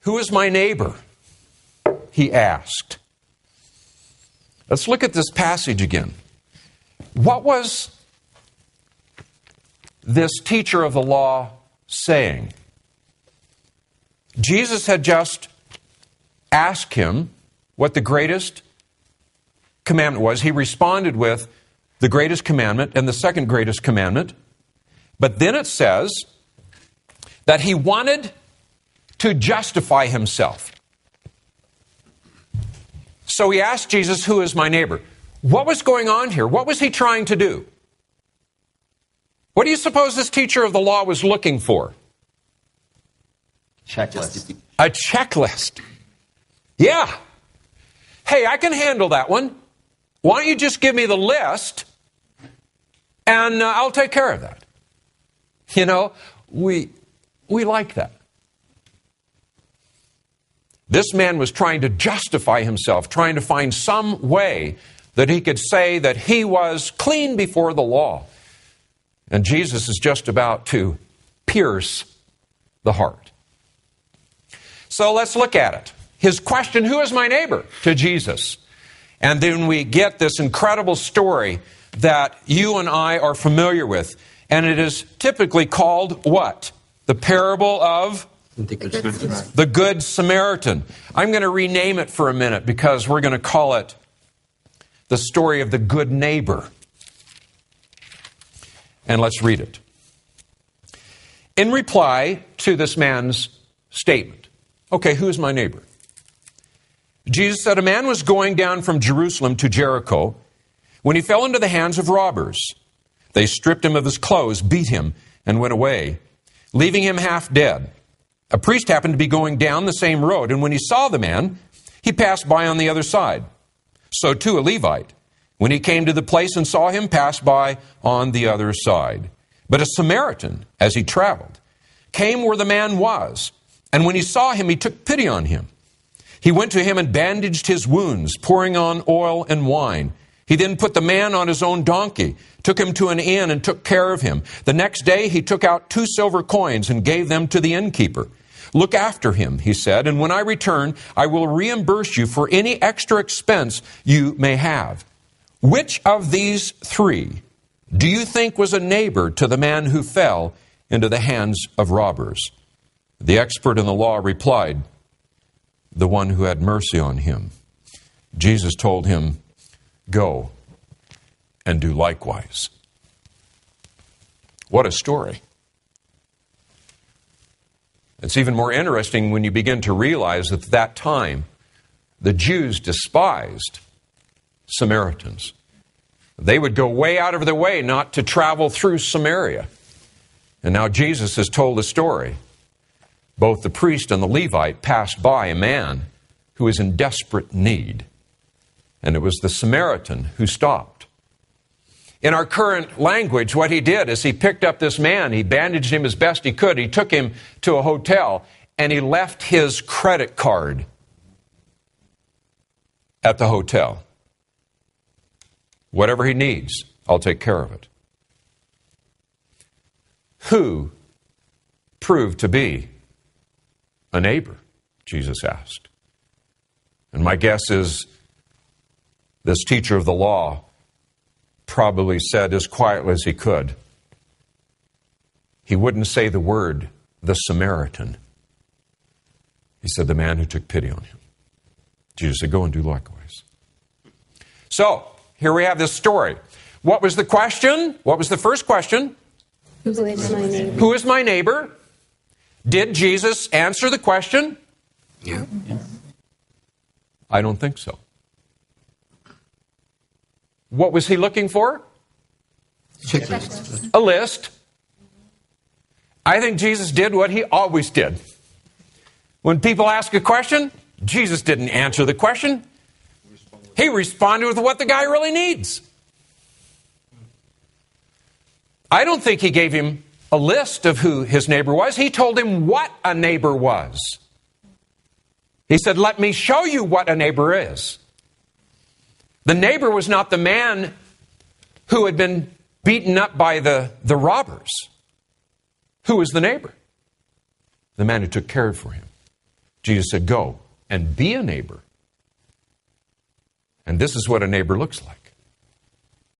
Who is my neighbor? He asked. Let's look at this passage again. What was this teacher of the law saying? Jesus had just asked him what the greatest commandment was. He responded with the greatest commandment and the second greatest commandment. But then it says that he wanted to justify himself. So he asked Jesus, who is my neighbor? What was going on here? What was he trying to do? What do you suppose this teacher of the law was looking for? Checklist. A checklist. Yeah. Hey, I can handle that one. Why don't you just give me the list and I'll take care of that. You know, we like that. This man was trying to justify himself, trying to find some way that he could say that he was clean before the law. And Jesus is just about to pierce the heart. So let's look at it. His question, who is my neighbor, to Jesus? And then we get this incredible story that you and I are familiar with. And it is typically called what? The parable of the Good Samaritan. I'm going to rename it for a minute because we're going to call it the story of the good neighbor. And let's read it. In reply to this man's statement, okay, who is my neighbor? Jesus said, a man was going down from Jerusalem to Jericho when he fell into the hands of robbers. They stripped him of his clothes, beat him, and went away, leaving him half dead. A priest happened to be going down the same road, and when he saw the man, he passed by on the other side. So too a Levite, when he came to the place and saw him, passed by on the other side. But a Samaritan, as he traveled, came where the man was, and when he saw him, he took pity on him. He went to him and bandaged his wounds, pouring on oil and wine. He then put the man on his own donkey, took him to an inn and took care of him. The next day he took out 2 silver coins and gave them to the innkeeper. Look after him, he said, and when I return, I will reimburse you for any extra expense you may have. Which of these 3 do you think was a neighbor to the man who fell into the hands of robbers? The expert in the law replied, the one who had mercy on him. Jesus told him, go and do likewise. What a story. It's even more interesting when you begin to realize that at that time, the Jews despised Samaritans. They would go way out of their way not to travel through Samaria. And now Jesus has told a story. Both the priest and the Levite passed by a man who was in desperate need. And it was the Samaritan who stopped. In our current language, what he did is he picked up this man, he bandaged him as best he could, he took him to a hotel, and he left his credit card at the hotel. Whatever he needs, I'll take care of it. Who proved to be a neighbor? Jesus asked. And my guess is this teacher of the law probably said as quietly as he could, he wouldn't say the word, the Samaritan. He said, the man who took pity on him. Jesus said, go and do likewise. So, here we have this story. What was the question? What was the first question? Who is my neighbor? Who is my neighbor? Did Jesus answer the question? Yeah. I don't think so. What was he looking for? Checklist. A list. I think Jesus did what he always did. When people ask a question, Jesus didn't answer the question. He responded with what the guy really needs. I don't think he gave him a list of who his neighbor was. He told him what a neighbor was. He said, let me show you what a neighbor is. The neighbor was not the man who had been beaten up by the robbers. Who was the neighbor? The man who took care for him. Jesus said, go and be a neighbor. And this is what a neighbor looks like.